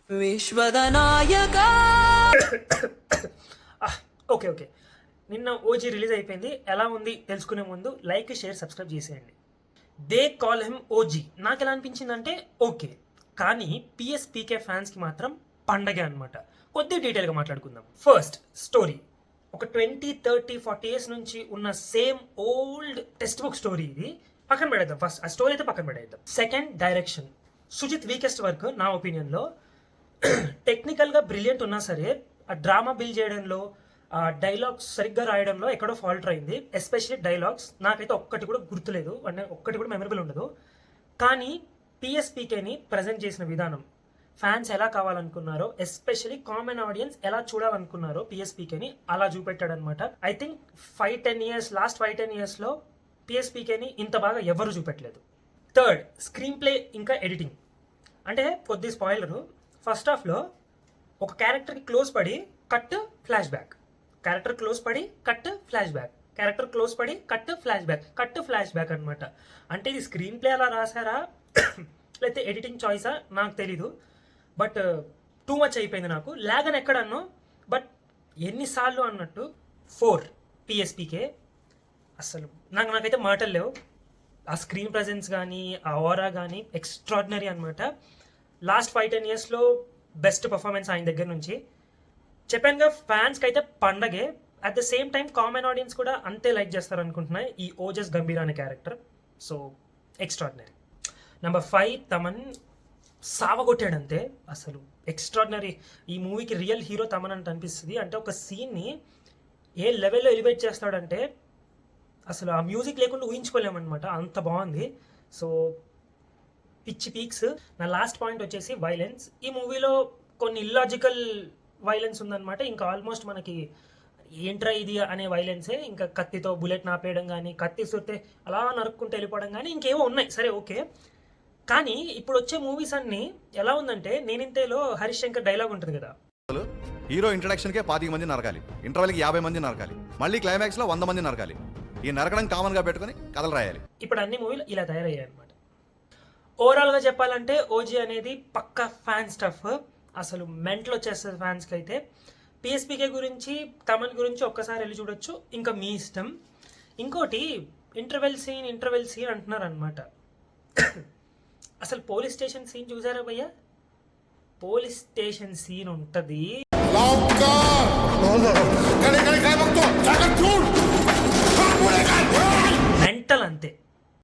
విశ్వద నాయక. Okay okay, నిన్న OG release అయిపోయింది. ఎలా ఉంది తెలుసుకునే ముందు లైక్, షేర్, సబ్స్క్రైబ్ చేసేయండి. They call him OG. నాకు ఎలా అనిపించిందంటే ఓకే, కానీ పిఎస్పీకే ఫ్యాన్స్కి మాత్రం పండగే అనమాట. కొద్దిగా డీటెయిల్గా మాట్లాడుకుందాం. ఫస్ట్ స్టోరీ, ఒక 20, 30, 40 ఇయర్స్ నుంచి ఉన్న same old text book story. ఇది పక్కన పెడేద్దాం. ఫస్ట్ ఆ స్టోరీ అయితే పక్కన పెడేద్దాం. Second, direction. Sujith weakest work నా ఒపీనియన్లో. టెక్నికల్గా బ్రిలియంట్ ఉన్నా సరే ఆ డ్రామా బిల్డ్ చేయడంలో, ఆ డైలాగ్స్ సరిగ్గా రాయడంలో ఎక్కడో ఫాల్ట్ అయింది. ఎస్పెషల్లీ డైలాగ్స్ నాకైతే ఒక్కటి కూడా గుర్తులేదు, అంటే ఒక్కటి కూడా మెమరబుల్ ఉండదు. కానీ పిఎస్పీకేని ప్రజెంట్ చేసిన విధానం, ఫ్యాన్స్ ఎలా కావాలనుకున్నారో, ఎస్పెషల్లీ కామన్ ఆడియన్స్ ఎలా చూడాలనుకున్నారో పిఎస్పీకేని అలా చూపెట్టాడనమాట. ఐ థింక్ 5-10 ఇయర్స్, లాస్ట్ 5-10 ఇయర్స్లో పిఎస్పీకేని ఇంత బాగా ఎవరు చూపెట్టలేదు. థర్డ్, స్క్రీన్ ప్లే ఇంకా ఎడిటింగ్. అంటే కొద్ది స్పాయిలరు, ఫస్ట్ హాఫ్లో ఒక క్యారెక్టర్కి క్లోజ్ పడి cut flashback, character close పడి cut flashback, character close పడి cut flashback, cut flashback అనమాట. అంటే ఇది స్క్రీన్ ప్లే అలా రాశారా లేకపోతే ఎడిటింగ్ చాయిసా నాకు తెలీదు. బట్ టూ మచ్ అయిపోయింది నాకు. లాగ్ అని ఎక్కడన్నో, బట్ ఎన్నిసార్లు అన్నట్టు. 4, పిఎస్పీకే. అసలు నాకైతే మాటలు లేవు. ఆ స్క్రీన్ ప్రజెన్స్ కానీ, ఆ ఓరా కానీ ఎక్స్ట్రాడినరీ అనమాట. లాస్ట్ 5-10 ఇయర్స్లో బెస్ట్ పర్ఫార్మెన్స్ ఆయన దగ్గర నుంచి. చెప్పానుగా, ఫ్యాన్స్కి అయితే పండగే. At the same time common audience కూడా అంతే లైక్ చేస్తారు అనుకుంటున్నాయి ఈ ఓజస్ గంభీర్ అనే character. So extraordinary. Number 5, Thaman సావగొట్టాడంతే. అసలు ఎక్స్ట్రాడినరీ. ఈ మూవీకి రియల్ హీరో తమన్ అంటే అనిపిస్తుంది. అంటే ఒక సీన్ని ఏ లెవెల్లో ఎలివేట్ చేస్తాడంటే అసలు ఆ మ్యూజిక్ లేకుండా ఊహించుకోలేమన్నమాట, అంత బాగుంది. సో పిచ్చి పీక్స్. నా లాస్ట్ పాయింట్ వచ్చేసి వైలెన్స్. ఈ మూవీలో కొన్ని ఇల్లాజికల్ వైలెన్స్ ఉందన్నమాట. ఇంకా ఆల్మోస్ట్ మనకి ఏంట్రా ఇది అనే వైలెన్సే. ఇంకా కత్తితో బుల్లెట్ నాపేయడం కానీ, కత్తి సుడితే అలా నరుక్కుంటూ వెళ్ళిపోవడం కానీ ఇంకేవో ఉన్నాయి. సరే ఓకే, కానీ ఇప్పుడు వచ్చే మూవీస్ అన్ని ఎలా ఉందంటే, నేనింతేలో హరీష్ శంకర్ డైలాగ్ ఉంటుంది కదా, హీరో ఇంట్రడక్షన్ కే 25 మంది నరకాలి, ఇంటర్వెల్కి 50 మంది నరకాలి, మళ్ళీ క్లైమాక్స్ లో 100 మంది నరకాలి. ఈ నరకడం కామన్ గా పెట్టుకుని కథలు రాయాలి. ఇప్పుడు అన్ని మూవీలు ఇలా తయారయ్యాయి అనమాట. ఓవరాల్ గా చెప్పాలంటే ఓజీ అనేది పక్కా ఫ్యాన్ స్టఫ్. అసలు మెంటల్ వచ్చేస్తుంది ఫ్యాన్స్కి అయితే. పిఎస్పీకే గురించి, తమన్ గురించి ఒక్కసారి వెళ్ళి చూడొచ్చు, ఇంకా మీ ఇష్టం. ఇంకోటి, ఇంటర్వెల్ సీన్ అంటున్నారు అనమాట. అసలు పోలీస్ స్టేషన్ సీన్ చూసారా భయ్యా? పోలీస్ స్టేషన్ సీన్ ఉంటుంది, మెంటల్ అంతే.